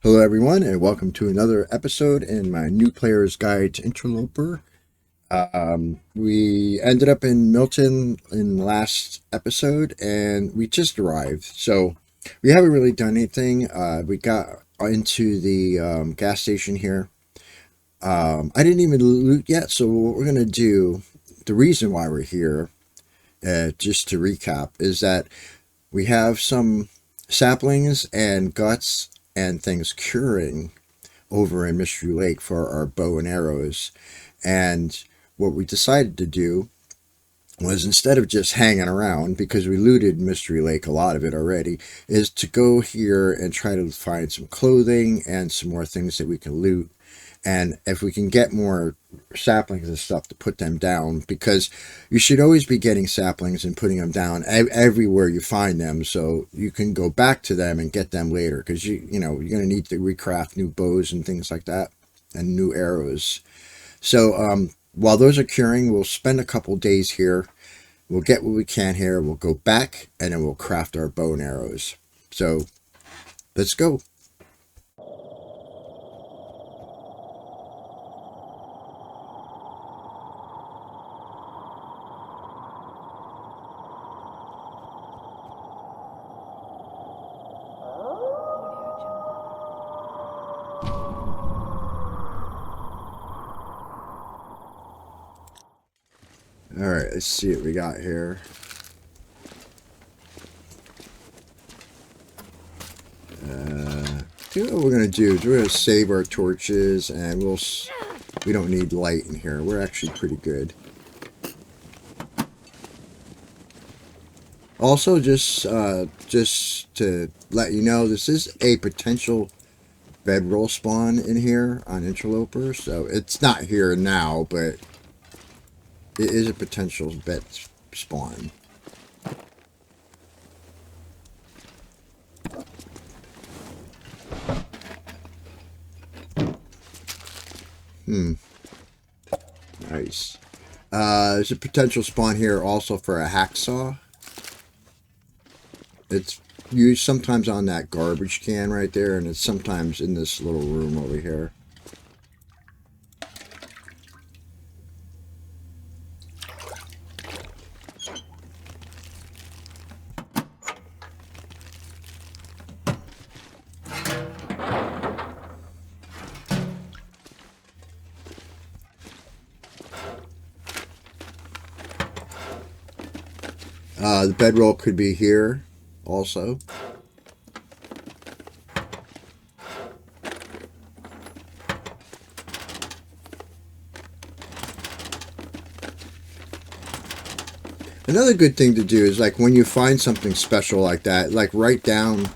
Hello everyone and welcome to another episode in my new player's guide to Interloper. We ended up in Milton in the last episode and we just arrived. So we haven't really done anything. We got into the gas station here. I didn't even loot yet, so what we're going to do, the reason why we're here, just to recap, is that we have some saplings and guts and things curing over in Mystery Lake for our bow and arrows. And what we decided to do was, instead of just hanging around, because we looted Mystery Lake, a lot of it already, is to go here and try to find some clothing and some more things that we can loot. And if we can get more saplings and stuff, to put them down, because you should always be getting saplings and putting them down everywhere you find them, so you can go back to them and get them later, because you're going to need to recraft new bows and things like that, and new arrows. So while those are curing, we'll spend a couple days here. We'll get what we can here. We'll go back and then we'll craft our bow and arrows. So let's go. All right, let's see what we got here. I think what we're going to do is we're going to save our torches, and we don't need light in here. We're actually pretty good. Also, just to let you know, this is a potential bedroll spawn in here on Interloper, so it's not here now, but it is a potential bed spawn. Nice. There's a potential spawn here also for a hacksaw. It's used sometimes on that garbage can right there, and it's sometimes in this little room over here. The bedroll could be here also. Another good thing to do is, like, when you find something special like that, like write down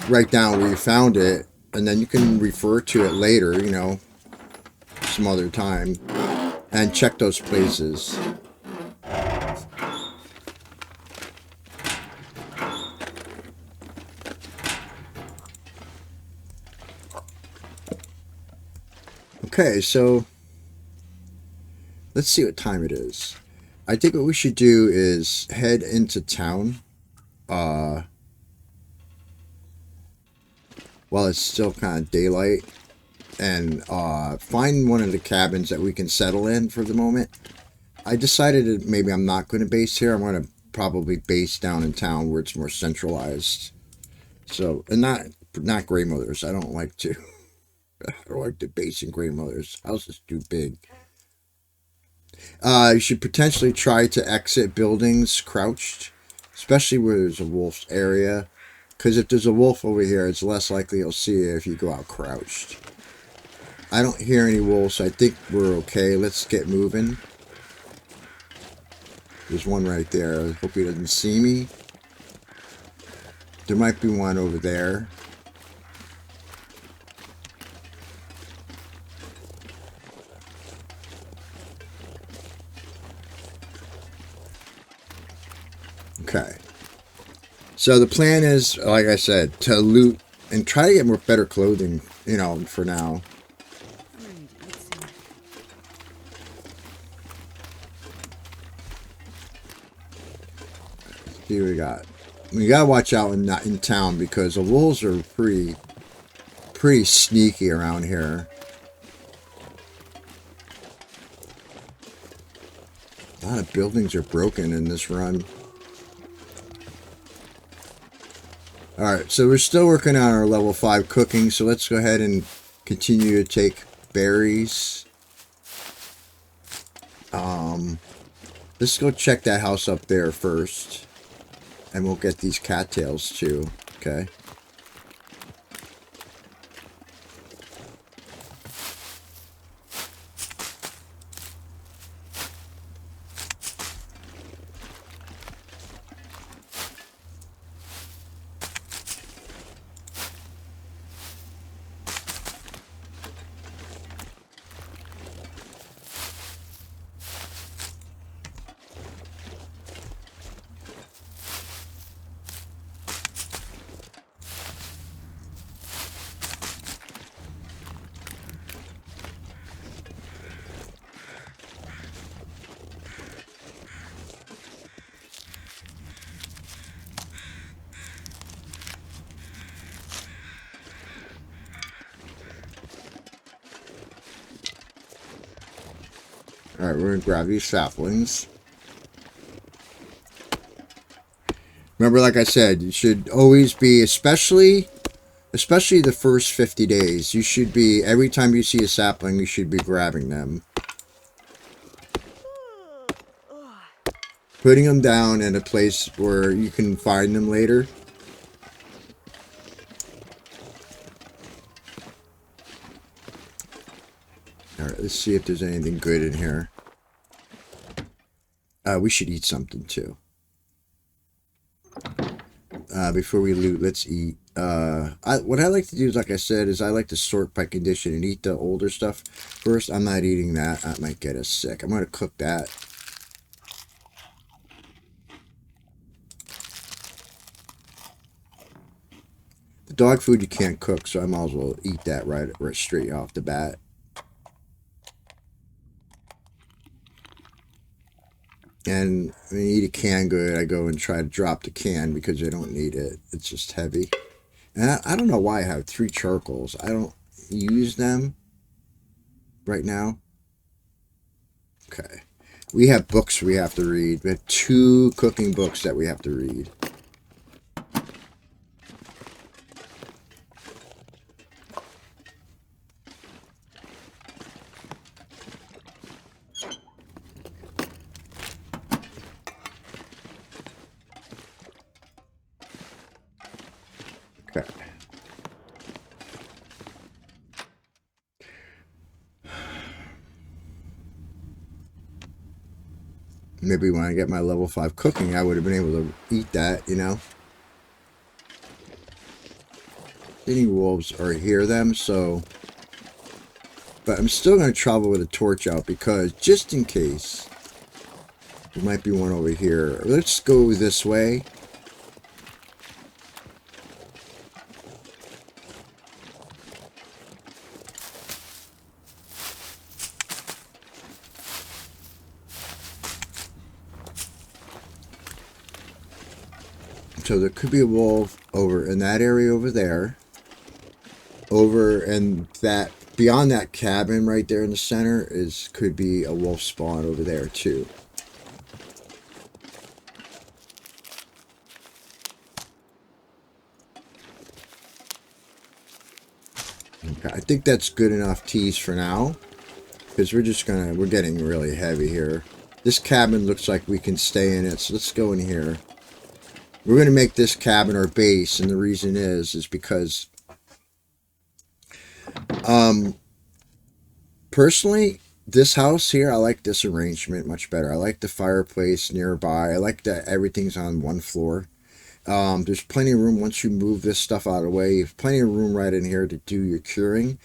where you found it, and then you can refer to it later, some other time, and check those places. Okay, so let's see what time it is. I think what we should do is head into town while it's still kind of daylight, and find one of the cabins that we can settle in for the moment. I decided that maybe I'm not going to base here. I'm going to probably base down in town where it's more centralized. So, and not Grey Mothers. I don't like to. I don't like to base in Grey Mothers. House is too big. You should potentially try to exit buildings crouched, especially where there's a wolf's area. Because if there's a wolf over here, it's less likely you'll see it if you go out crouched. I don't hear any wolves, so I think we're okay. Let's get moving. There's one right there. I hope he doesn't see me. There might be one over there. Okay. So the plan is, like I said, to loot and try to get more better clothing, for now. See what we got. We gotta watch out in town, because the wolves are pretty sneaky around here. A lot of buildings are broken in this run. Alright, so we're still working on our level 5 cooking, so let's go ahead and continue to take berries. Let's go check that house up there first. And we'll get these cattails too. Okay. Alright, we're going to grab these saplings. Remember, like I said, you should always be, especially the first 50 days, you should be, every time you see a sapling, you should be grabbing them. Putting them down in a place where you can find them later. Alright, let's see if there's anything good in here. We should eat something too. Before we loot, let's eat. What I like to do is, like I said, is I like to sort by condition and eat the older stuff first. I'm not eating that. That might get us sick. I'm going to cook that. The dog food you can't cook, so I might as well eat that right straight off the bat. And when you eat a canned good, I go and try to drop the can because I don't need it. It's just heavy. And I don't know why I have 3 charcoals. I don't use them right now. Okay. We have books we have to read. We have 2 cooking books that we have to read. Maybe when I get my level 5 cooking, I would have been able to eat that, you know. Any wolves or hear them, so. But I'm still going to travel with a torch out because just in case, there might be one over here. Let's go this way. So there could be a wolf over in that area over there. Over and that beyond that cabin right there in the center could be a wolf spawn over there too. Okay, I think that's good enough tease for now. Because we're getting really heavy here. This cabin looks like we can stay in it, so let's go in here. We're going to make this cabin our base, and the reason is because personally, this house here, I like this arrangement much better. I like the fireplace nearby. I like that everything's on one floor. There's plenty of room once you move this stuff out of the way. You have plenty of room right in here to do your curing.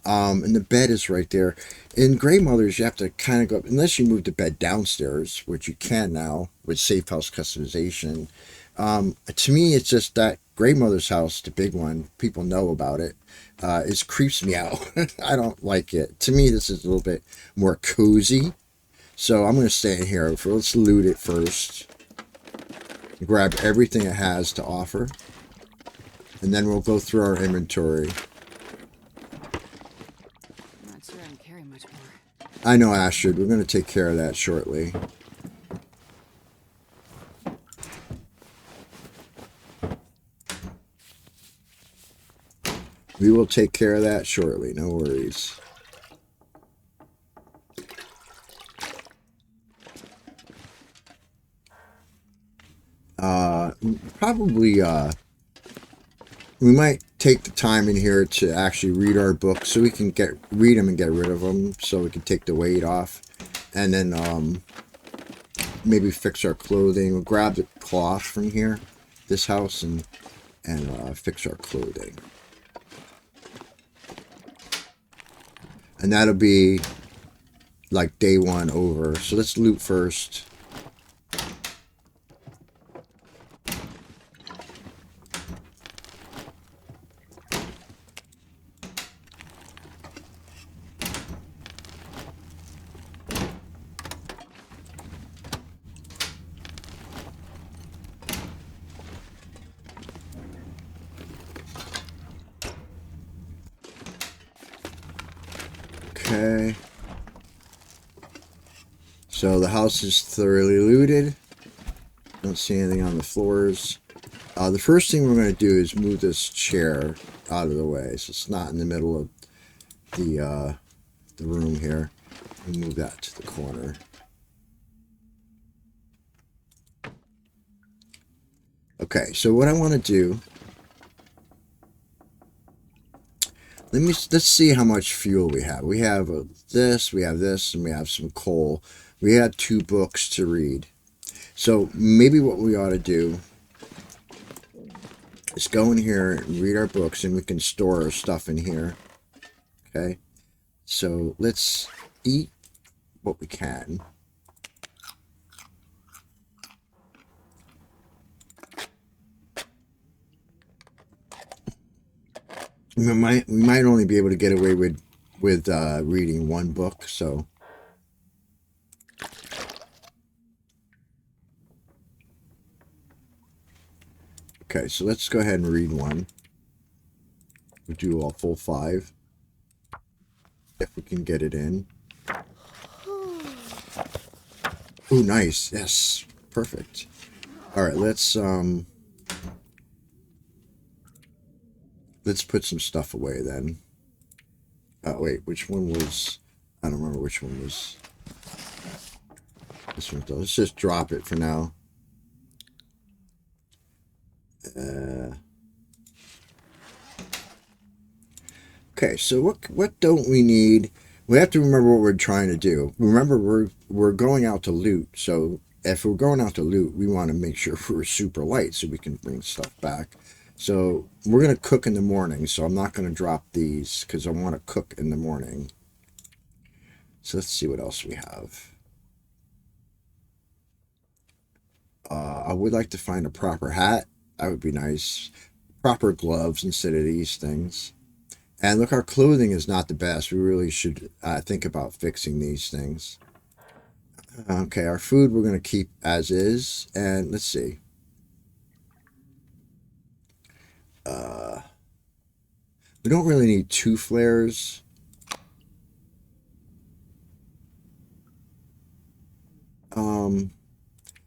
And the bed is right there. In Grey Mothers, you have to kind of go up, unless you move the bed downstairs, which you can now with Safe House customization. To me, it's just that Grey Mother's house, the big one, people know about it. It creeps me out. I don't like it. To me, this is a little bit more cozy. So I'm going to stay in here. Let's loot it first. Grab everything it has to offer. And then we'll go through our inventory. I know, Astrid. We're going to take care of that shortly. We will take care of that shortly. No worries. Uh, probably, we might take the time in here to actually read our books so we can read them and get rid of them so we can take the weight off. And then, maybe fix our clothing. We'll grab the cloth from here, this house, and fix our clothing. And that'll be like day one over. So let's loot first. Okay. So the house is thoroughly looted. Don't see anything on the floors. The first thing we're going to do is move this chair out of the way so it's not in the middle of the room here. We'll move that to the corner. Okay, so what I want to do, let's see how much fuel we have. We have this, and we have some coal. We had 2 books to read. So maybe what we ought to do is go in here and read our books, and we can store our stuff in here. Okay, so let's eat what we can. We might only be able to get away with reading 1 book, so. Okay, so let's go ahead and read 1. We'll do a full 5. If we can get it in. Oh, nice. Yes. Perfect. Alright, let's put some stuff away then. Wait, which one was... I don't remember which one was... This one, though. Let's just drop it for now. Okay, so what don't we need? We have to remember what we're trying to do. Remember, we're going out to loot. So if we're going out to loot, we want to make sure we're super light so we can bring stuff back. So we're going to cook in the morning. So I'm not going to drop these because I want to cook in the morning. So let's see what else we have. I would like to find a proper hat. That would be nice. Proper gloves instead of these things. And look, our clothing is not the best. We really should think about fixing these things. Okay, our food we're going to keep as is. And let's see. We don't really need 2 flares.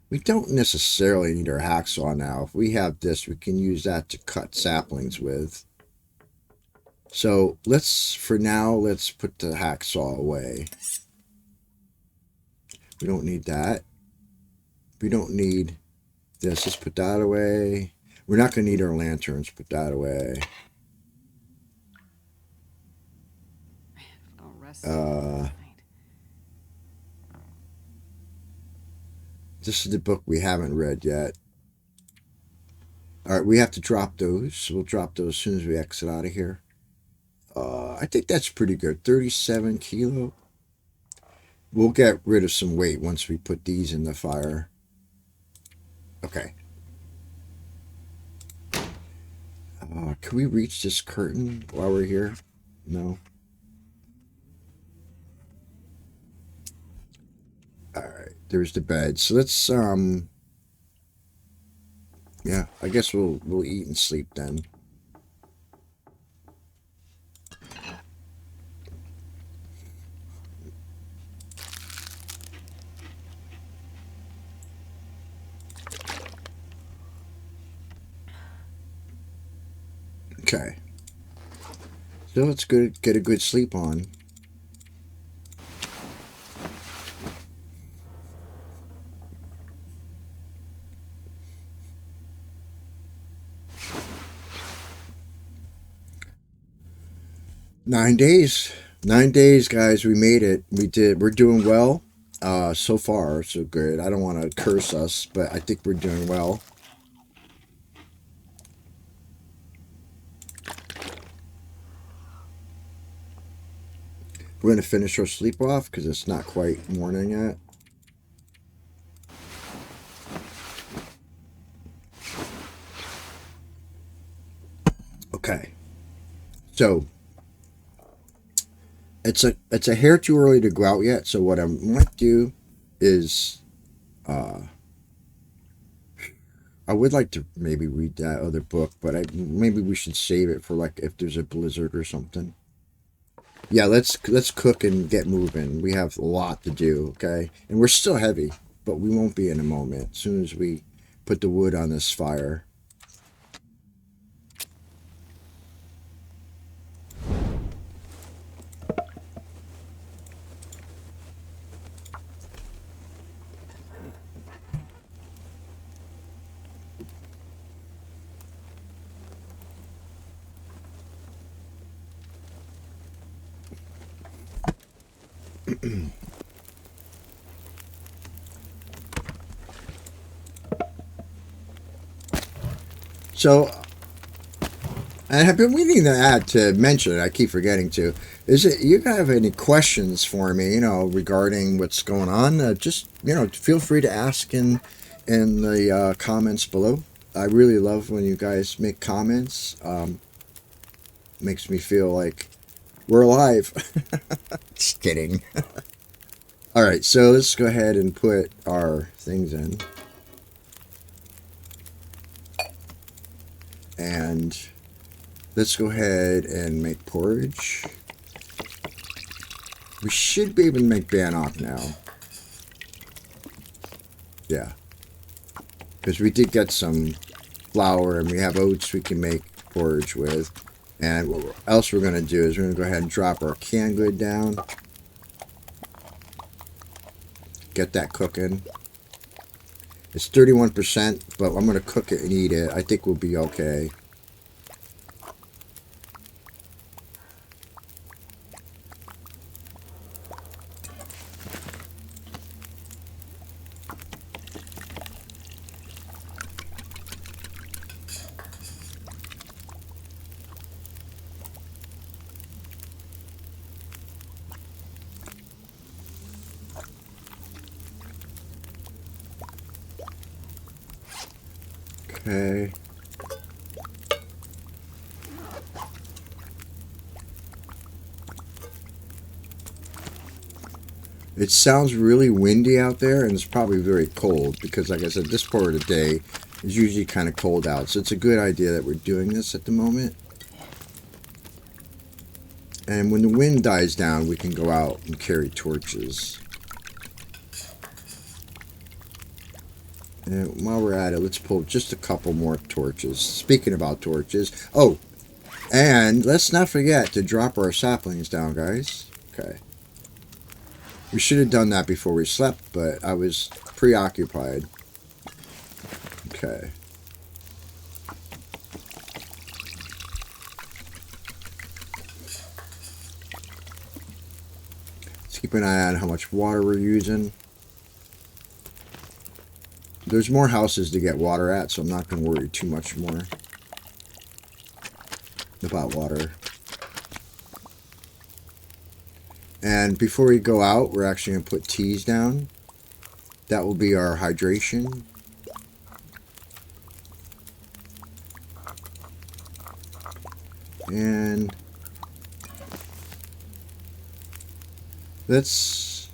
We don't necessarily need our hacksaw now. If we have this, we can use that to cut saplings with. So for now, let's put the hacksaw away. We don't need that. We don't need this. Let's put that away. We're not going to need our lanterns. Put that away. This is the book we haven't read yet. All right, we have to drop those. So we'll drop those as soon as we exit out of here. I think that's pretty good. 37 kilo. We'll get rid of some weight once we put these in the fire. Okay. Can we reach this curtain while we're here? No. Alright, there's the bed. So let's, yeah, I guess we'll eat and sleep then. Okay. So let's go get a good sleep on. Nine days. 9 days, guys. We made it. We did. We're doing well. So far, so good. I don't want to curse us, but I think we're doing well. We're going to finish our sleep off because it's not quite morning yet. Okay. So it's a hair too early to go out yet. So what I might do is I would like to maybe read that other book, but maybe we should save it for like if there's a blizzard or something. Yeah, let's cook and get moving. We have a lot to do, okay? And we're still heavy, but we won't be in a moment. As soon as we put the wood on this fire. So I have been meaning to add to mention. I keep forgetting to. Is it you have any questions for me? Regarding what's going on. Just feel free to ask in the comments below. I really love when you guys make comments. Makes me feel like we're alive. Just kidding. All right, so let's go ahead and put our things in, and let's go ahead and make porridge. We should be able to make bannock now. Yeah. Because we did get some flour and we have oats we can make porridge with. And what else we're going to do is we're going to go ahead and drop our canned good down. Get that cooking. It's 31%, but I'm going to cook it and eat it. I think we'll be okay. Okay. It sounds really windy out there, and it's probably very cold because, like I said, this part of the day is usually kind of cold out. So it's a good idea that we're doing this at the moment. And when the wind dies down, we can go out and carry torches. And while we're at it, let's pull just a couple more torches. Speaking about torches. Oh, and let's not forget to drop our saplings down, guys. Okay. We should have done that before we slept, but I was preoccupied. Okay. Let's keep an eye on how much water we're using. There's more houses to get water at, so I'm not going to worry too much more about water. And before we go out, we're actually going to put teas down. That will be our hydration. And let's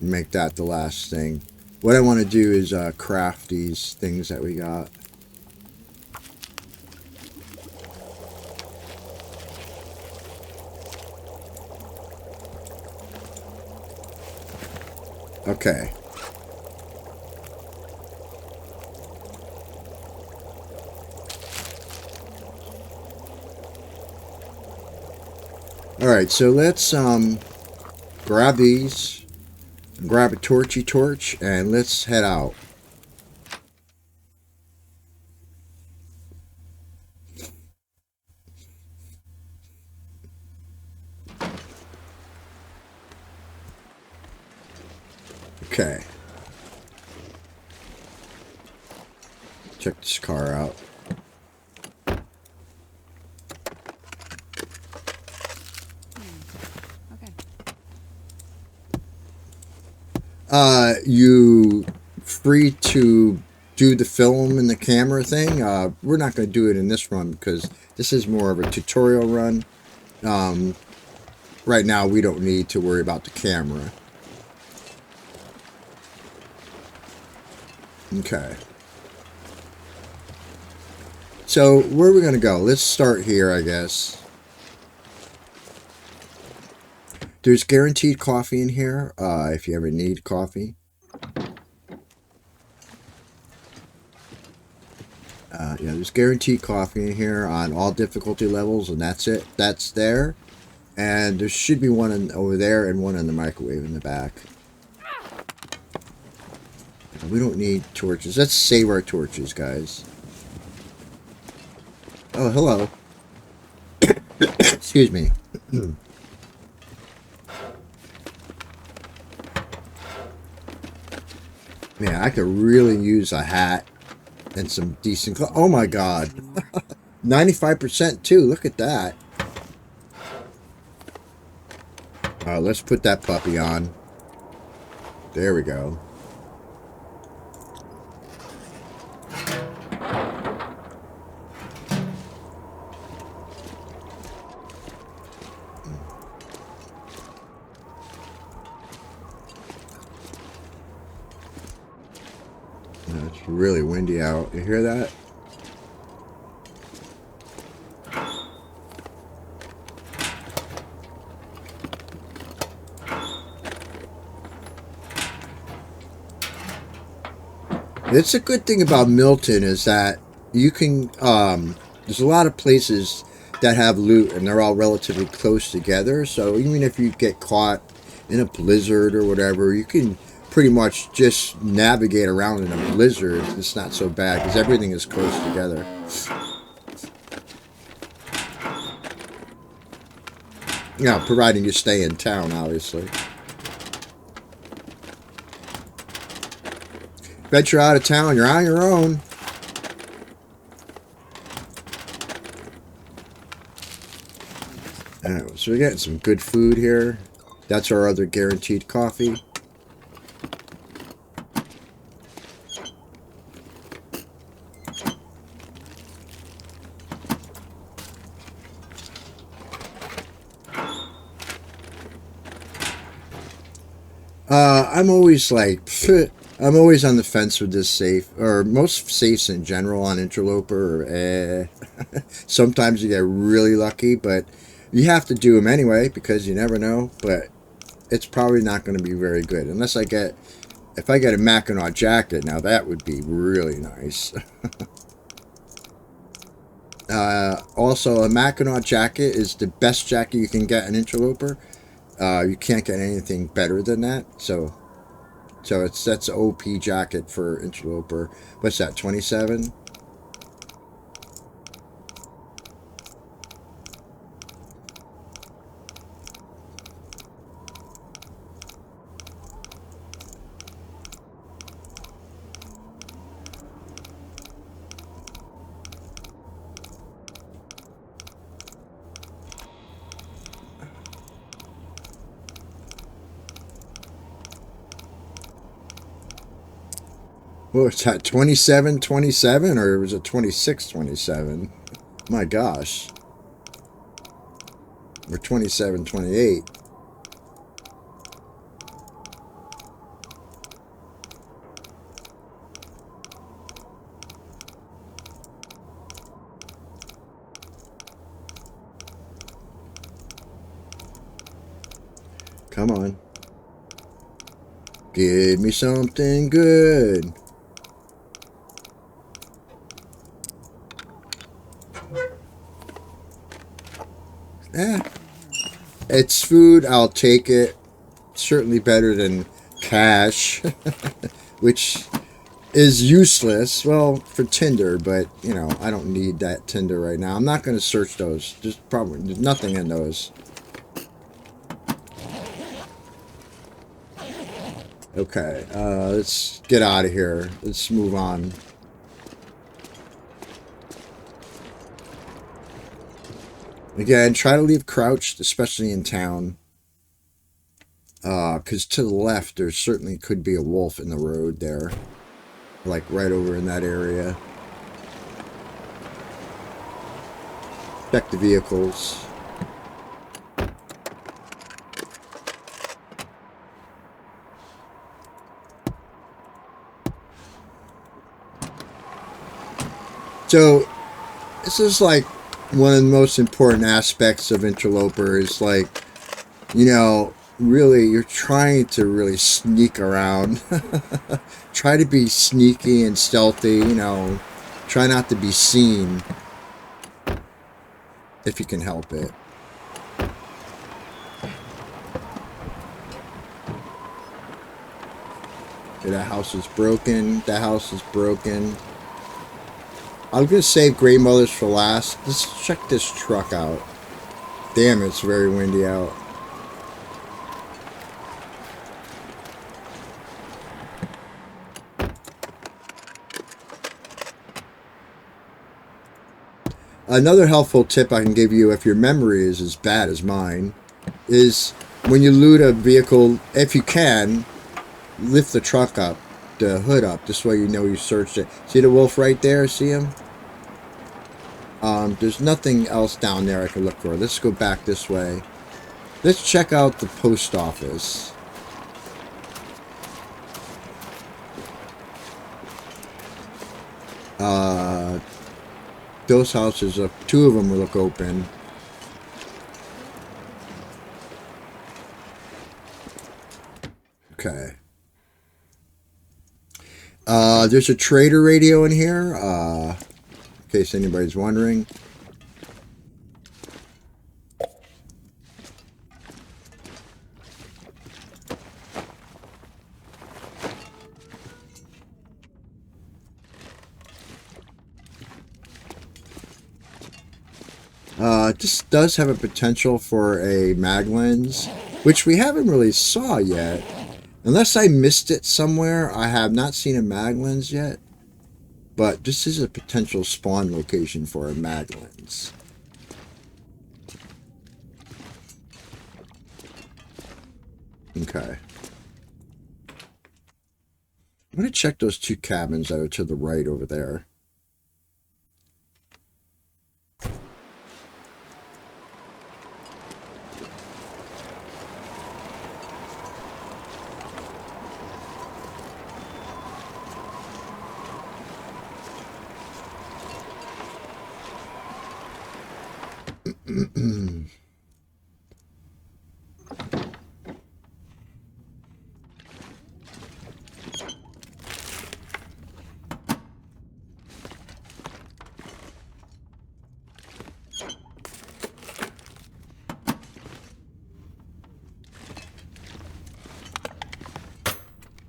make that the last thing. What I want to do is craft these things that we got. Okay. Alright, so let's grab these, grab a torchy torch, and let's head out. Okay. Check this car out. You free to do the film and the camera thing. We're not going to do it in this run because this is more of a tutorial run. Right now we don't need to worry about the camera. Okay. So where are we going to go? Let's start here, I guess. There's guaranteed coffee in here, if you ever need coffee. Yeah, there's guaranteed coffee in here on all difficulty levels, and that's it. That's there. And there should be one over there and one in the microwave in the back. We don't need torches. Let's save our torches, guys. Oh, hello. Excuse me. Man, I could really use a hat and some decent clothes. Oh my god. 95% too. Look at that. Let's put that puppy on. There we go. It's really windy out. You hear that? It's a good thing about Milton is that you can, there's a lot of places that have loot and they're all relatively close together. So even if you get caught in a blizzard or whatever, you can pretty much just navigate around in a blizzard. It's not so bad because everything is close together. Yeah, providing you stay in town, obviously. Venture out of town, you're on your own. Alright, so we're getting some good food here. That's our other guaranteed coffee. I'm always like, I'm always on the fence with this safe, or most safes in general on Interloper. Sometimes you get really lucky, but you have to do them anyway because you never know. But it's probably not going to be very good unless if I get a Mackinac jacket. Now that would be really nice. Also, a Mackinac jacket is the best jacket you can get in Interloper. You can't get anything better than that. So that's an OP jacket for Interloper. What's that? 27. What was that? 27-27, or was it 26-27? My gosh. Or 27-28. Come on. Give me something good. Eh. It's food. I'll take it. Certainly better than cash, which is useless. Well, for Tinder, but you know, I don't need that Tinder right now. I'm not going to search those. There's nothing in those. Okay, let's get out of here. Let's move on. Again, try to leave crouched, especially in town. Because to the left, there certainly could be a wolf in the road there. Like right over in that area. Check the vehicles. So, this is like one of the most important aspects of Interloper is like, you know, really, you're trying to really sneak around. Try to be sneaky and stealthy, you know. Try not to be seen if you can help it. Okay, that house is broken. That house is broken. I'm going to save Gray Mothers for last. Let's check this truck out. Damn, it's very windy out. Another helpful tip I can give you if your memory is as bad as mine is when you loot a vehicle, if you can, lift the truck up, the hood up. This way you know you searched it. See the wolf right there? See him? There's nothing else down there I can look for. Let's go back this way. Let's check out the post office. Those houses, two of them look open. Okay. There's a trader radio in here, in case anybody's wondering. This does have a potential for a mag lens, which we haven't really saw yet. Unless I missed it somewhere, I have not seen a mag lens yet. But this is a potential spawn location for a mag lens. Okay. I'm going to check those two cabins that are to the right over there.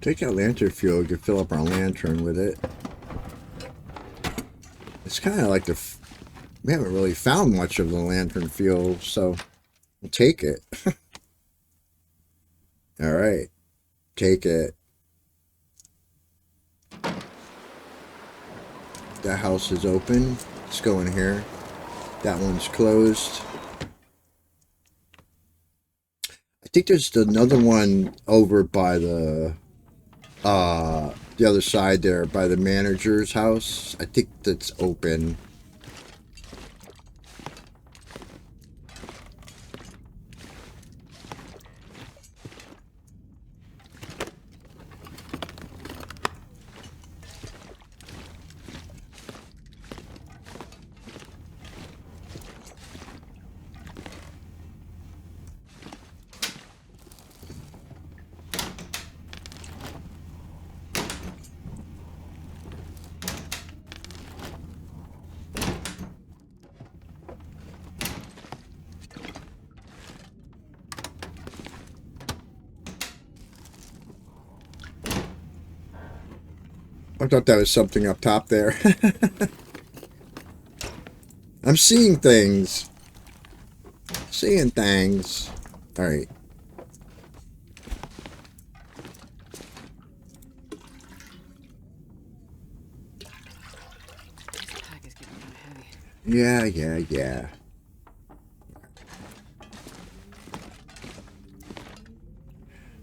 Take out lantern fuel, you can fill up our lantern with it. It's kind of like we haven't really found much of the lantern fuel, so we'll take it. Alright, take it. That house is open. Let's go in here. That one's closed. I think there's another one over by the other side there, by the manager's house. I think that's open. I thought that was something up top there. I'm seeing things. Seeing things. Alright. This pack is getting kind of heavy. Yeah.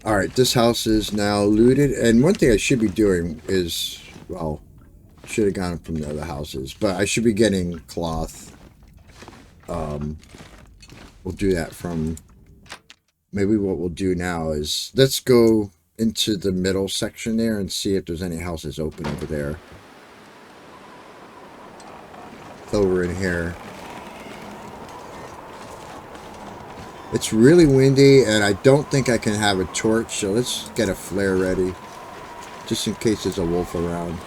Alright, this house is now looted. And one thing I should be doing is, well, should have gotten it from the other houses, but I should be getting cloth. We'll do that from, maybe what we'll do now is, let's go into the middle section there and see if there's any houses open over there. Over in here. It's really windy, and I don't think I can have a torch, so let's get a flare ready, just in case there's a wolf around.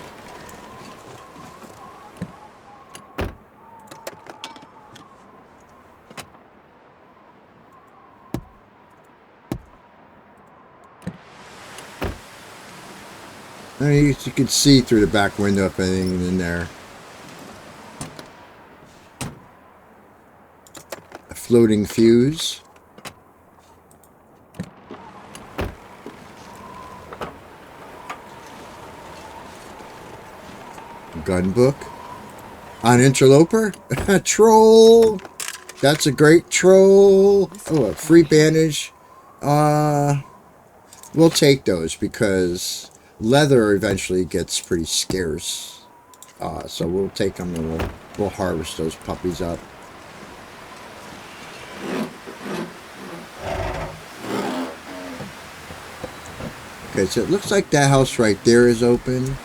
I mean, you can see through the back window if anything's in there. A floating fuse. Gun book. On Interloper? Troll! That's a great troll! Oh, a free bandage. We'll take those because leather eventually gets pretty scarce. So we'll take them and we'll harvest those puppies up. Okay, so it looks like that house right there is open.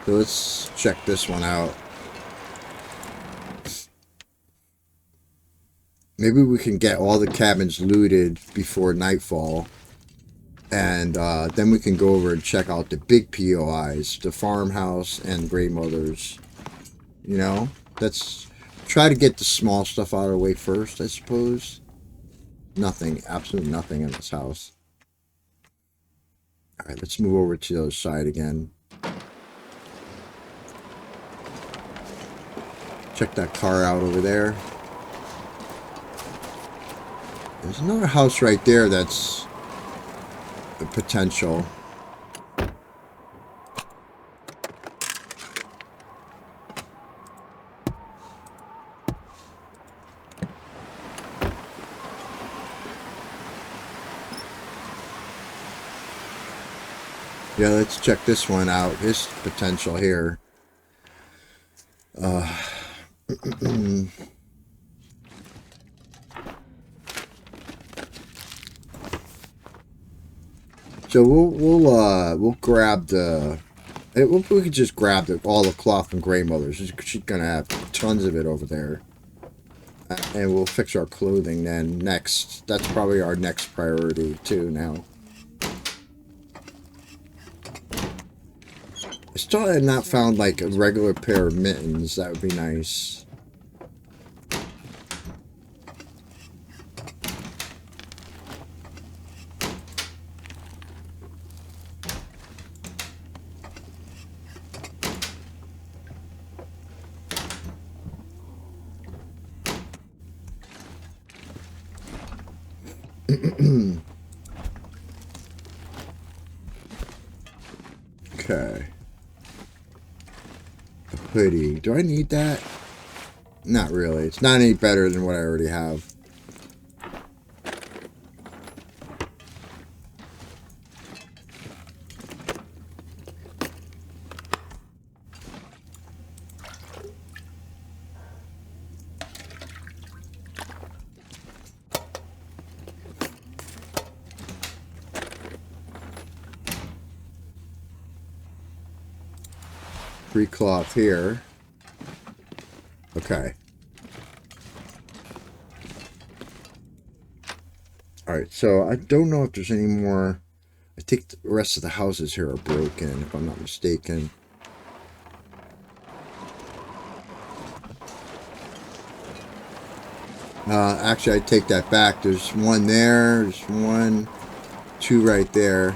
So let's check this one out. Maybe we can get all the cabins looted before nightfall. And then we can go over and check out the big POIs, the farmhouse and Grey Mothers. You know, let's try to get the small stuff out of the way first, I suppose. Nothing, absolutely nothing in this house. Alright, let's move over to the other side again. Check that car out over there. There's another house right there that's a potential. Yeah, let's check this one out. This potential here. So we'll grab the. We could just grab all the cloth from Grey Mothers. She's gonna have tons of it over there, and we'll fix our clothing then next. That's probably our next priority too. Now, I still had not found like a regular pair of mittens. That would be nice. Okay. A hoodie. Do I need that? Not really. It's not any better than what I already have. Free cloth here. Okay. Alright, so I don't know if there's any more. I think the rest of the houses here are broken, if I'm not mistaken. Actually, I take that back. There's one there. There's one, two right there.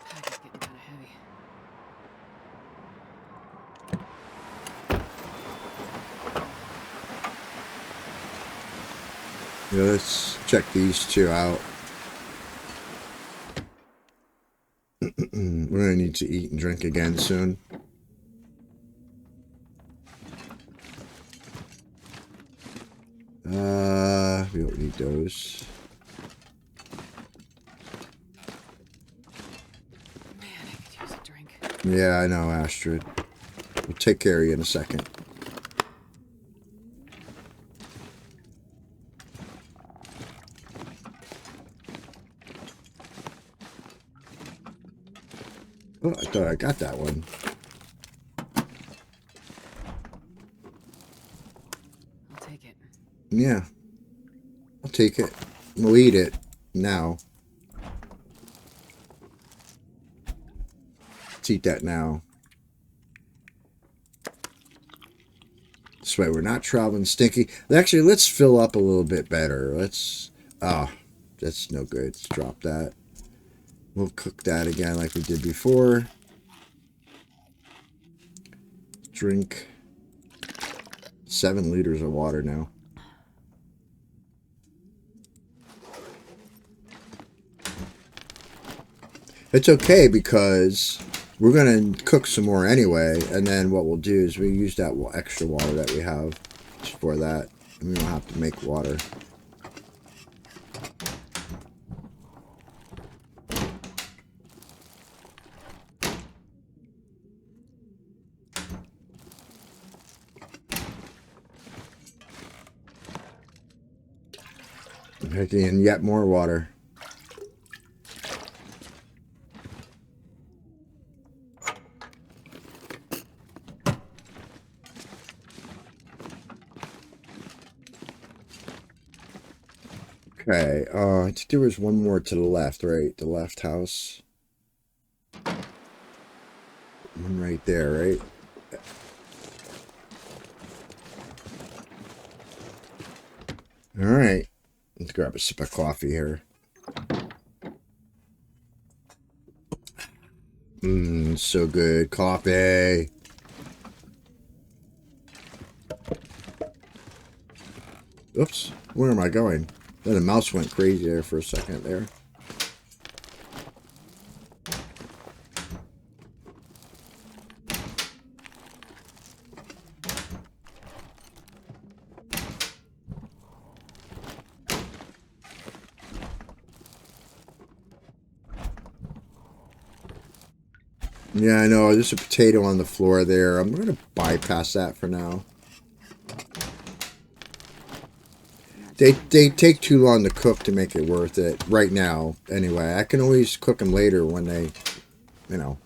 Pack is getting kind of heavy. Yeah, let's check these two out. We're gonna need to eat and drink again soon. We don't need those. Man, I could use a drink. Yeah, I know, Astrid. We'll take care of you in a second. Oh, I thought I got that one. I'll take it. Yeah, I'll take it. We'll eat it now. Let's eat that now. This way we're not traveling stinky. Actually, let's fill up a little bit better. Let's... Ah, that's no good. Let's drop that. We'll cook that again like we did before. Drink 7 liters of water now. It's okay because we're going to cook some more anyway. And then what we'll do is we use that extra water that we have for that. And we don't have to make water. Taking in yet more water. Okay, I think there was one more to the left, right? The left house. One right there, right? Alright. Let's grab a sip of coffee here. Mmm, so good. Coffee. Oops. Where am I going? Then the mouse went crazy there for a second there. Yeah, I know. There's a potato on the floor there. I'm going to bypass that for now. They take too long to cook to make it worth it right now. Anyway, I can always cook them later when they, you know,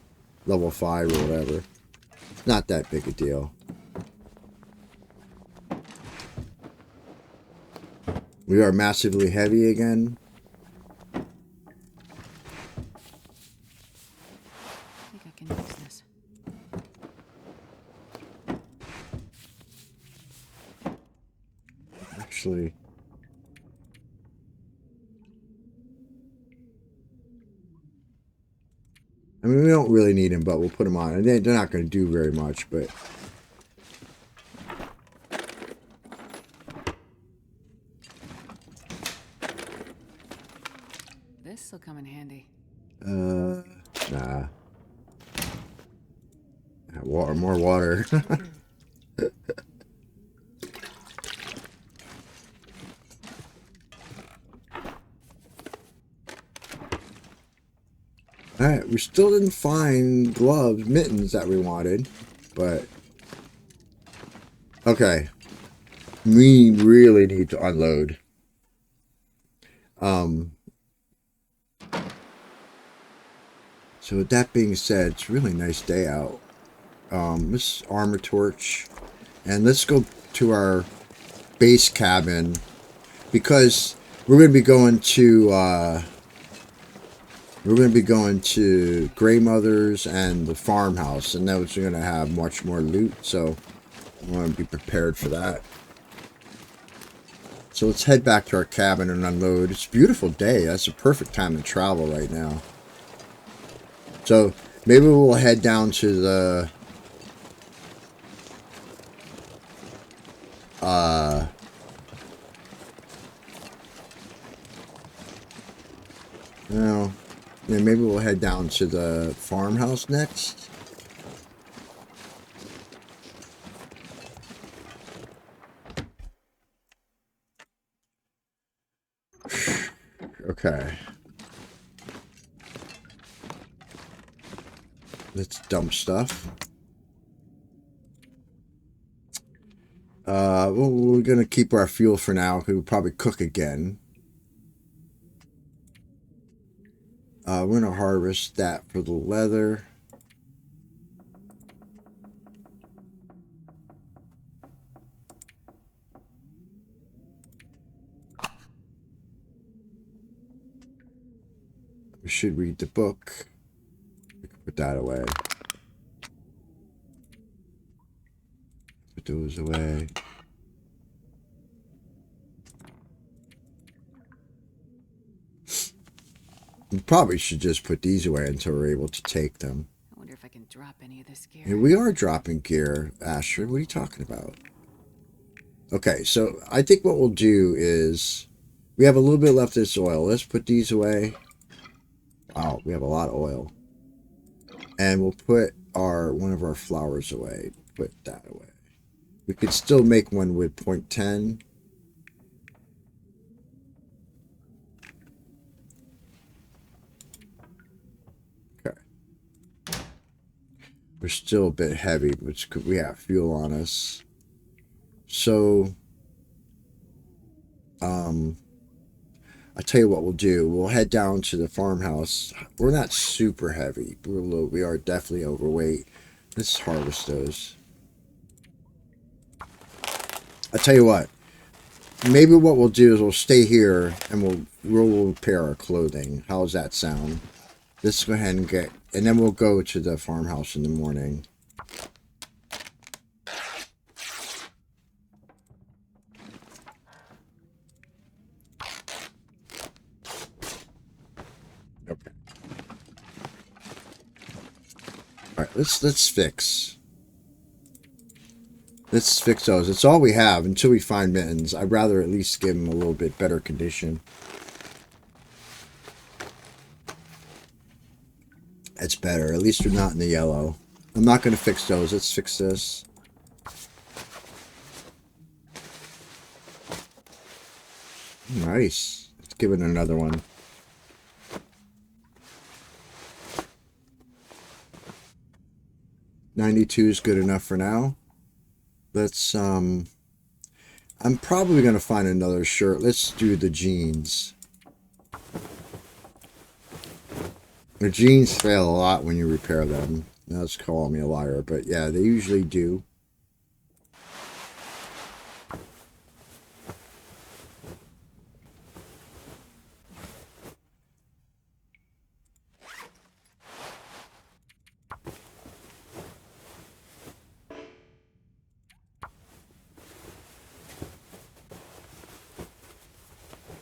level 5 or whatever. It's not that big a deal. We are massively heavy again. I think I can use this. Actually, I mean, we don't really need them, but we'll put them on. And they're not going to do very much, but... This'll come in handy. Nah. Water, more water. Alright, we still didn't find gloves, mittens that we wanted, but... Okay. We really need to unload. So with that being said, it's a really nice day out. This armor torch. And let's go to our base cabin. Because we're going to be going to... We're going to be going to Grandmother's and the farmhouse, and those are going to have much more loot, so I want to be prepared for that. So let's head back to our cabin and unload. It's a beautiful day. That's a perfect time to travel right now. So maybe we'll head down to the well, yeah, maybe we'll head down to the farmhouse next. Okay. Let's dump stuff. Well, we're gonna keep our fuel for now because we'll probably cook again. We're gonna harvest that for the leather. We should read the book. We can put that away. Put those away. We probably should just put these away until we're able to take them. I wonder if I can drop any of this gear. Here we are dropping gear, Asher. What are you talking about? Okay, so I think what we'll do is we have a little bit left of this oil. Let's put these away. Wow, we have a lot of oil. And we'll put one of our flowers away. Put that away. We could still make one with 0.10. Okay. We're still a bit heavy, which we have fuel on us. So, I'll tell you what we'll do. We'll head down to the farmhouse. We're not super heavy. We are definitely overweight. Let's harvest those. I'll tell you what. Maybe what we'll do is we'll stay here and we'll repair our clothing. How does that sound? Let's go ahead and then we'll go to the farmhouse in the morning. Okay. All right, let's fix. Let's fix those. It's all we have until we find mittens. I'd rather at least give them a little bit better condition. It's better. At least they're not in the yellow. I'm not going to fix those. Let's fix this. Nice. Let's give it another one. $92 is good enough for now. Let's, I'm probably going to find another shirt. Let's do the jeans. The jeans fail a lot when you repair them. That's calling me a liar, but yeah, they usually do.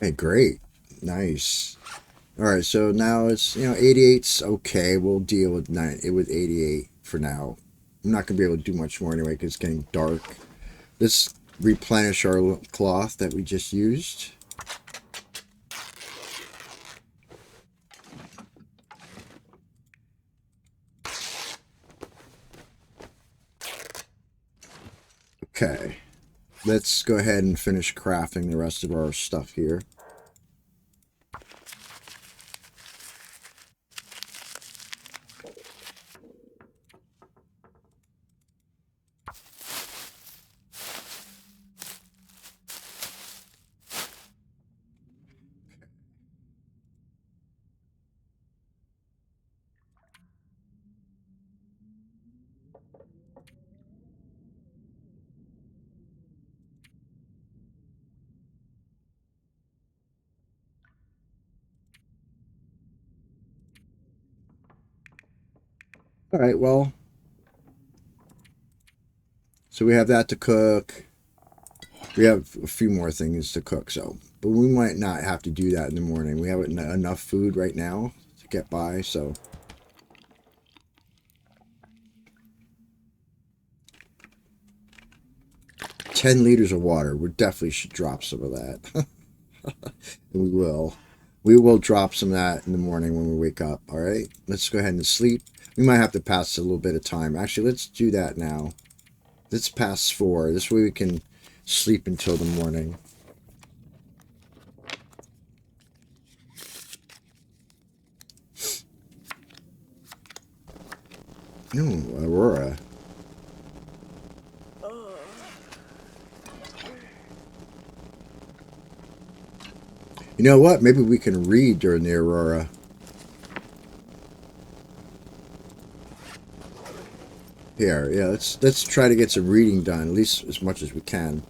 Hey, great. Nice. All right, so now it's, 88's okay. We'll deal with 88 for now. I'm not going to be able to do much more anyway because it's getting dark. Let's replenish our cloth that we just used. Okay. Let's go ahead and finish crafting the rest of our stuff here. All right, well, so we have that to cook. We have a few more things to cook, so but we might not have to do that in the morning. We have enough food right now to get by, so 10 liters of water. We definitely should drop some of that. And we will. We will drop some of that in the morning when we wake up. All right. Let's go ahead and sleep. We might have to pass a little bit of time. Actually, let's do that now. Let's pass 4. This way we can sleep until the morning. Ooh, Aurora. You know what? Maybe we can read during the Aurora. Here, yeah, let's try to get some reading done, at least as much as we can.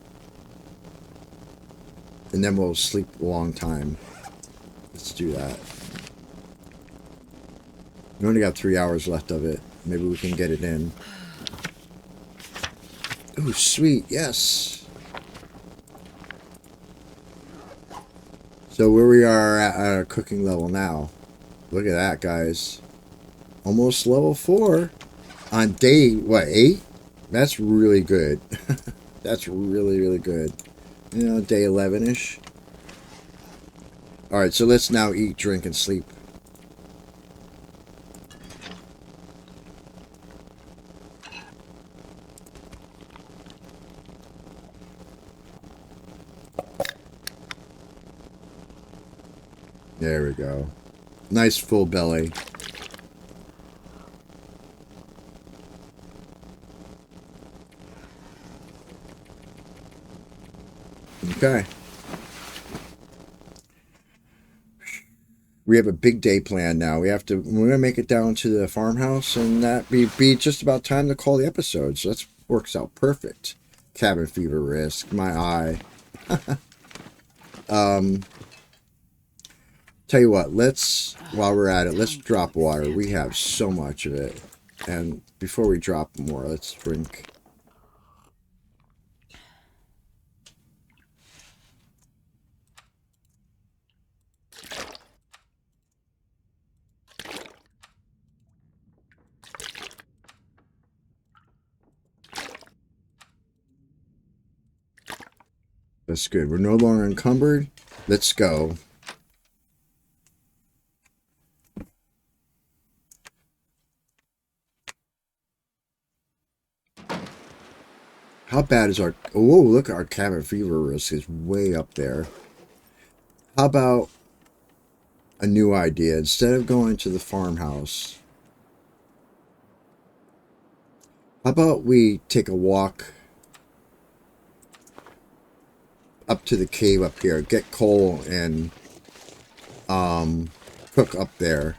And then we'll sleep a long time. Let's do that. We only got 3 hours left of it. Maybe we can get it in. Oh, sweet, yes. So where we are at our cooking level now. Look at that, guys. Almost level 4 on day, what, 8? That's really good. That's really, really good. You know, day 11-ish. Alright, so let's now eat, drink, and sleep. There we go. Nice full belly. Okay. We have a big day planned now. We're gonna make it down to the farmhouse, and that be just about time to call the episode. So that works out perfect. Cabin fever risk. My eye. Tell you what. While we're at it, let's Time for drop water. We have substantive so rest. much of it. And before we drop more, let's drink. That's good. We're no longer encumbered. Let's go. How bad is our... Oh, look, our cabin fever risk is way up there. How about a new idea? Instead of going to the farmhouse, how about we take a walk up to the cave up here, get coal, and cook up there.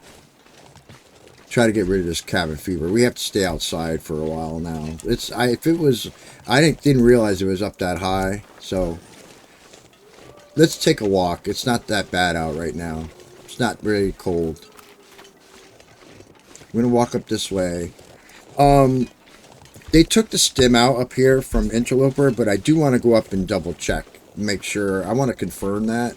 Try to get rid of this cabin fever. We have to stay outside for a while now. If it was, I didn't realize it was up that high. So let's take a walk. It's not that bad out right now. It's not really cold. We're gonna walk up this way. They took the stem out up here from Interloper, but I do want to go up and double check, make sure. I want to confirm that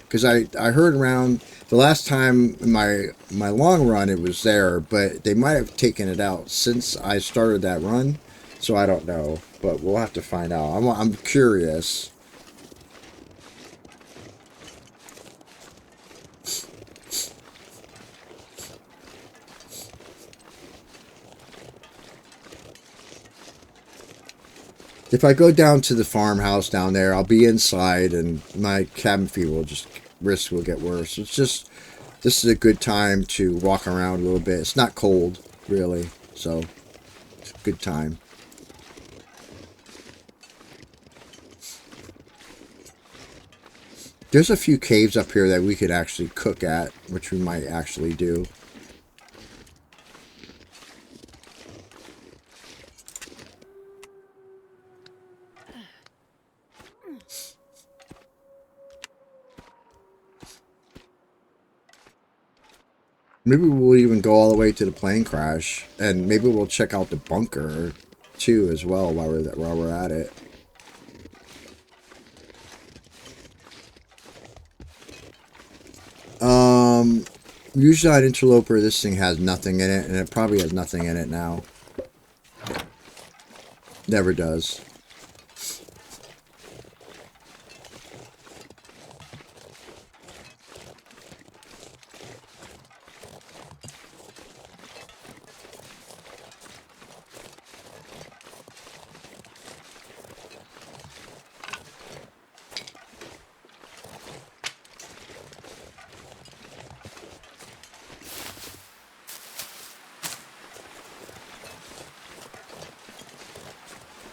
because I heard around the last time in my long run it was there, but they might have taken it out since I started that run, so I don't know. But we'll have to find out. I'm curious. If I go down to the farmhouse down there, I'll be inside, and my cabin fever risk will get worse. This is a good time to walk around a little bit. It's not cold, really, so it's a good time. There's a few caves up here that we could actually cook at, which we might actually do. Maybe we'll even go all the way to the plane crash, and maybe we'll check out the bunker too as well while we're at it. Usually on Interloper, this thing has nothing in it, and it probably has nothing in it now. Never does.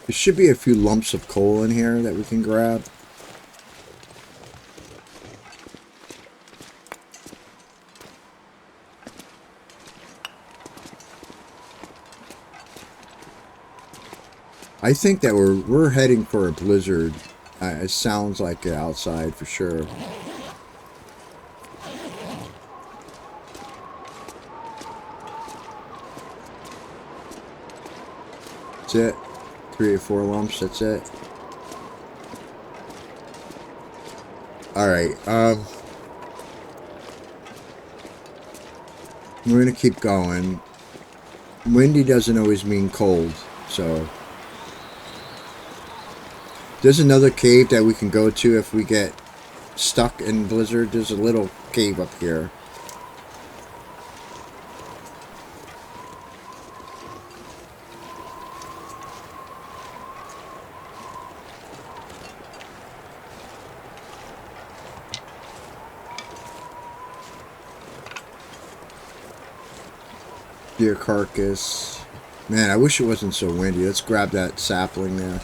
There should be a few lumps of coal in here that we can grab. I think that we're heading for a blizzard. It sounds like it outside for sure. That's it. 3 or 4 lumps. That's it. All right. We're gonna keep going. Windy doesn't always mean cold, so. There's another cave that we can go to if we get stuck in blizzard. There's a little cave up here. Deer carcass. Man, I wish it wasn't so windy. Let's grab that sapling there.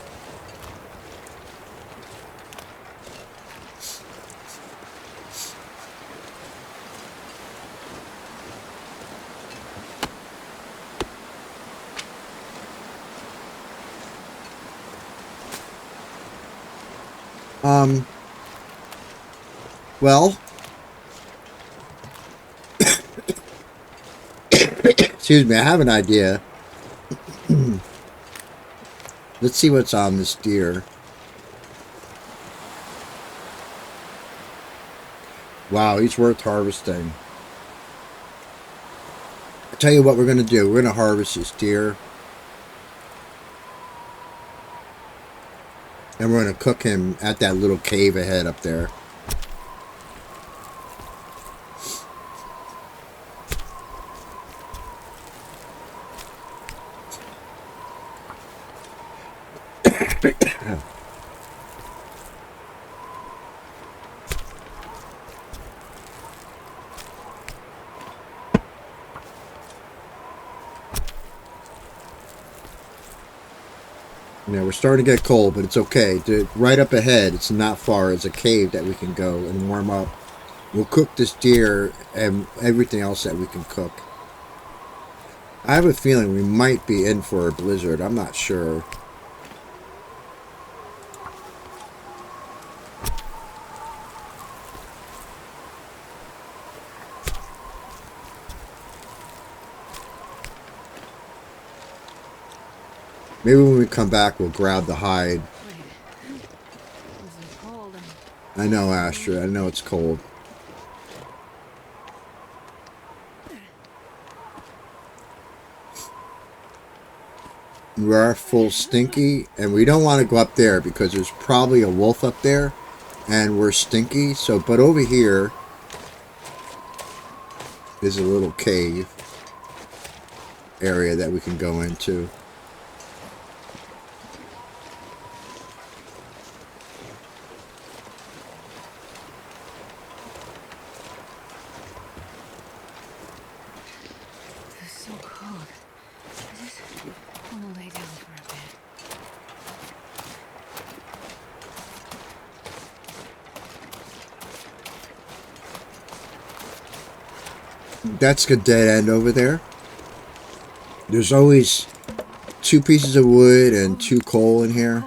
Well, excuse me, I have an idea. Let's see what's on this deer. Wow, he's worth harvesting. I'll tell you what we're going to do. We're going to harvest this deer. And we're going to cook him at that little cave ahead up there. Now we're starting to get cold, but it's okay. Right up ahead, it's not far. It's a cave that we can go and warm up. We'll cook this deer and everything else that we can cook. I have a feeling we might be in for a blizzard. I'm not sure. Maybe when we come back, we'll grab the hide. Wait. This is cold. I know, Astrid. I know it's cold. We are full stinky, and we don't want to go up there because there's probably a wolf up there, and we're stinky. So, but over here is a little cave area that we can go into. That's a dead end over there. There's always 2 pieces of wood and 2 coal in here.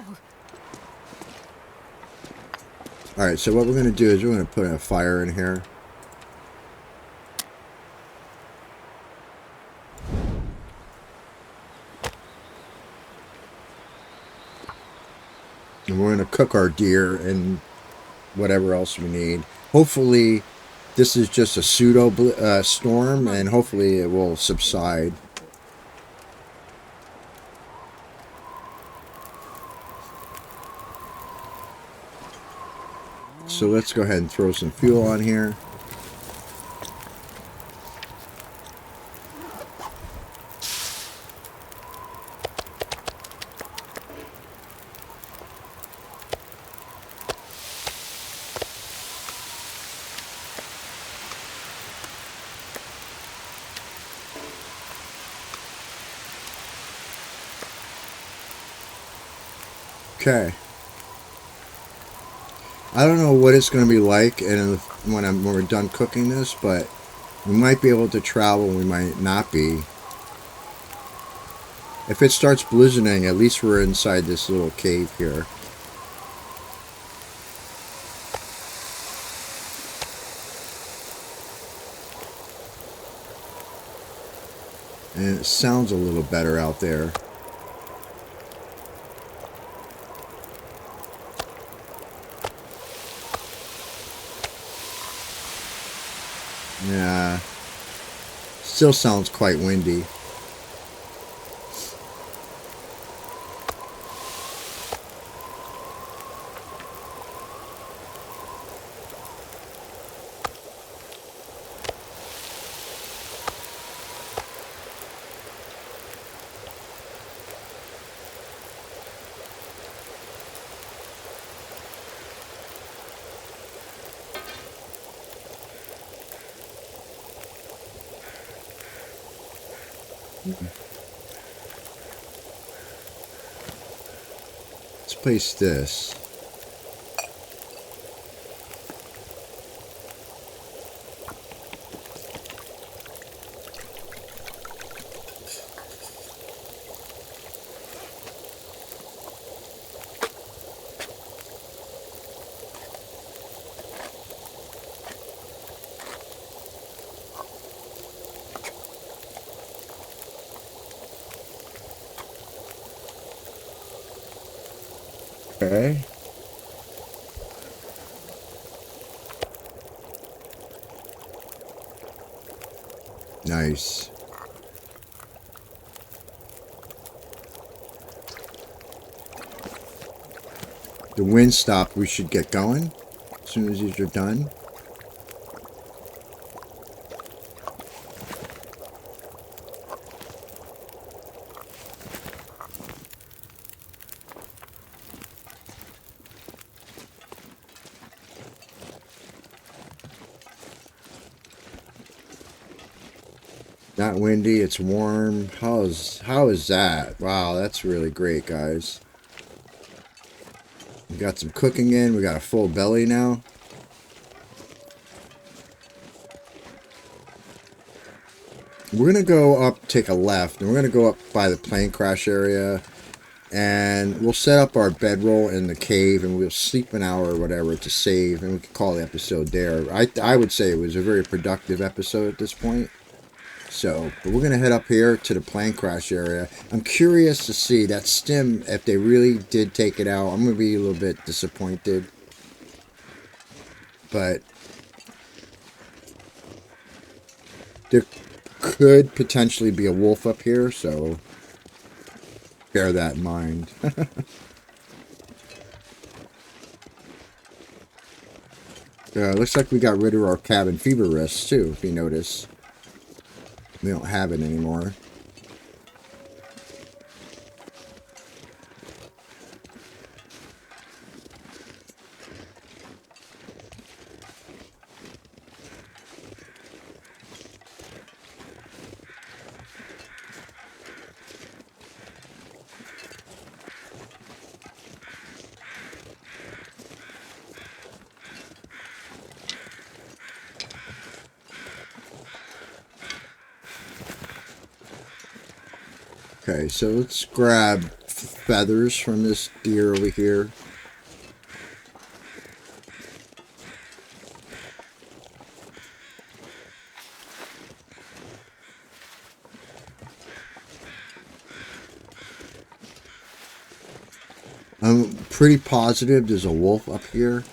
Alright, so what we're going to do is we're going to put a fire in here. going to cook our deer and whatever else we need. Hopefully, this is just a pseudo storm, Come on. and hopefully it will subside. So let's go ahead and throw some fuel on here. Okay. I don't know what it's going to be like and when we're done cooking this, but we might be able to travel, we might not be. If it starts blizzarding, at least we're inside this little cave here. And it sounds a little better out there. Yeah. Still sounds quite windy. Let's place this. Okay. Nice. The wind stopped. We should get going as soon as these are done. Not windy, it's warm. How is that? Wow, that's really great, guys. We got some cooking in. We got a full belly now. We're gonna go up, take a left, and we're gonna go up by the plane crash area, and we'll set up our bedroll in the cave, and we'll sleep an hour or whatever to save, and we can call the episode there. I would say it was a very productive episode at this point. So, but we're gonna head up here to the plane crash area. I'm curious to see that stem, if they really did take it out. I'm gonna be a little bit disappointed, but there could potentially be a wolf up here, so bear that in mind. Looks like we got rid of our cabin fever wrist too, if you notice. We don't have it anymore. Okay, so let's grab feathers from this deer over here. I'm pretty positive there's a wolf up here.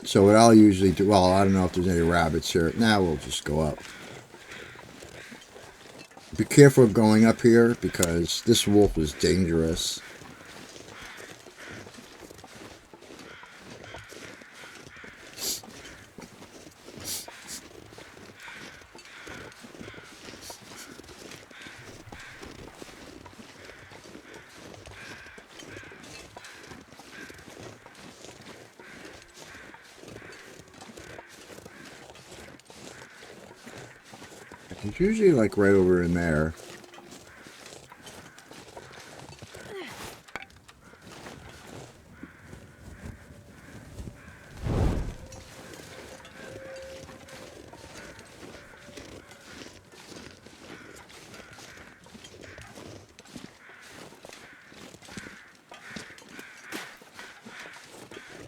So what I'll usually do, well, I don't know if there's any rabbits here. Now we'll just go up. Be careful of going up here because this wolf is dangerous. It's usually like right over in there.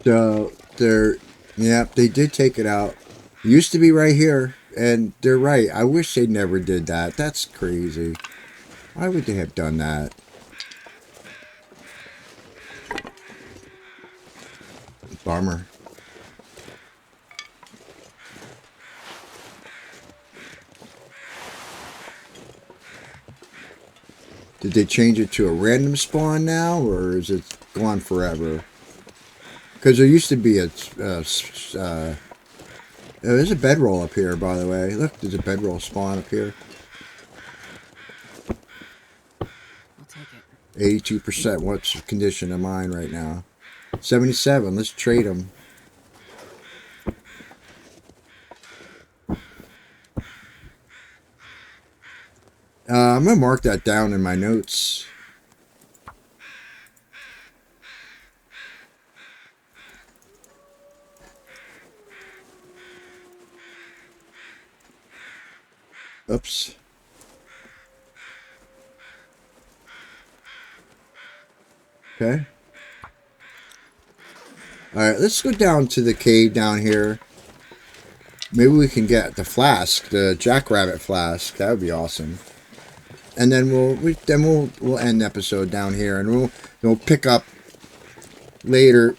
So yeah, they did take it out. Used to be right here, and they're right. I wish they never did that. That's crazy. Why would they have done that? Bummer. Did they change it to a random spawn now, or is it gone forever? Because there used to be there's a bedroll up here, by the way. Look, there's a bedroll spawn up here. I'll take it. 82%. What's the condition of mine right now? 77. Let's trade them. I'm going to mark that down in my notes. Oops. Okay. Alright, let's go down to the cave down here. Maybe we can get the flask, the jackrabbit flask. That would be awesome. And then we'll end the episode down here, and we'll pick up later,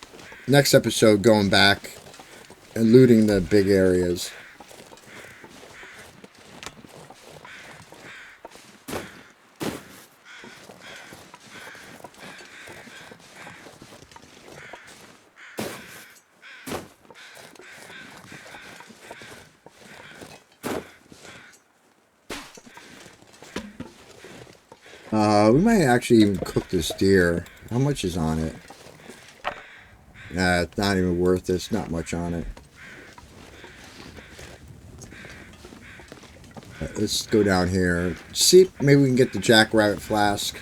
next episode, going back and looting the big areas. We might actually even cook this deer. How much is on it? It's not even worth it. It's not much on it. Let's go down here. See, maybe we can get the jackrabbit flask.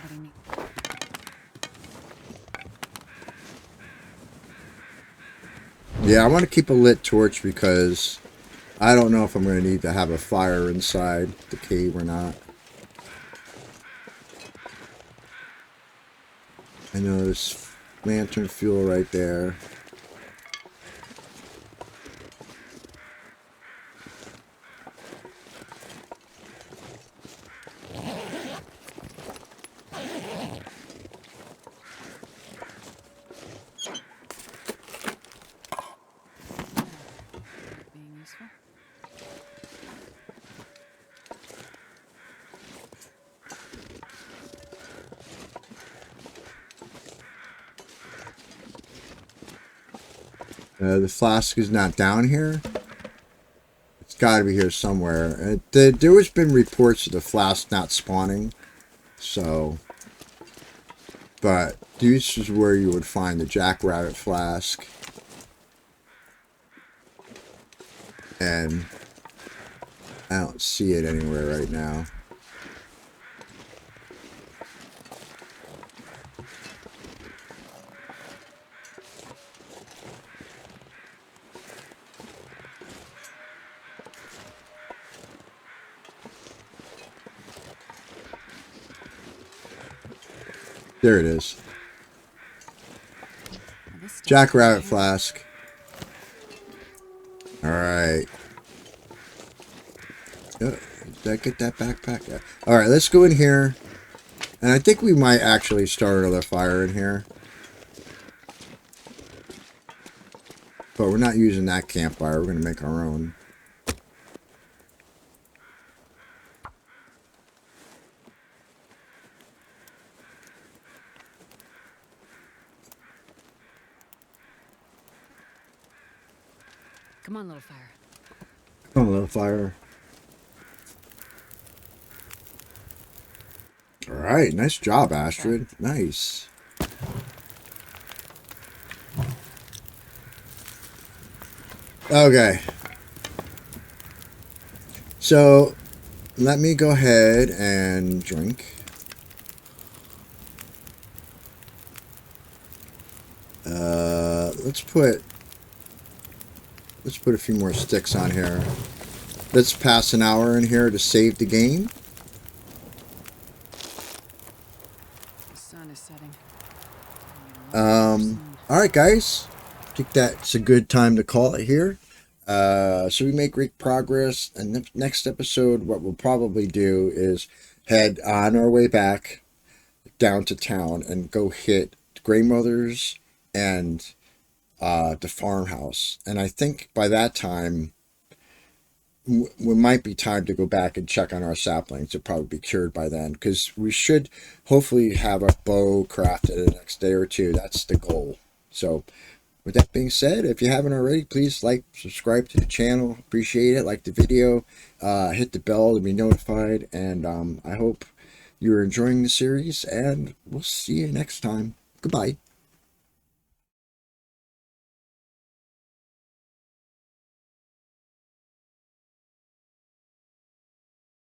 Everybody need. Yeah, I want to keep a lit torch because I don't know if I'm going to need to have a fire inside the cave or not. I know there's lantern fuel right there. Being useful. The flask is not down here. It's got to be here somewhere. There has been reports of the flask not spawning. So, but this is where you would find the jackrabbit flask. And I don't see it anywhere right now. There it is. Well, this stuff's pretty Jackrabbit heavy. flask. All right. Did I get that backpack? Yeah. All right, let's go in here. And I think we might actually start another fire in here. But we're not using that campfire. We're going to make our own. Come on, little fire. Come on, little fire. All right, nice job, Astrid. Nice. Okay. So, let me go ahead and drink. Let's put a few more sticks on here. Let's pass an hour in here to save the game. The sun is setting. All right, guys. I think that's a good time to call it here. So we make great progress. And the next episode, what we'll probably do is head on our way back down to town and go hit grandmother's and the farmhouse. And I think by that time, we might be time to go back and check on our saplings. It'll probably be cured by then, because we should hopefully have a bow crafted the next day or two. That's the goal. So with that being said, if you haven't already, please like, subscribe to the channel. Appreciate it. Like the video. Hit the bell to be notified. And I hope you're enjoying the series. And we'll see you next time. Goodbye.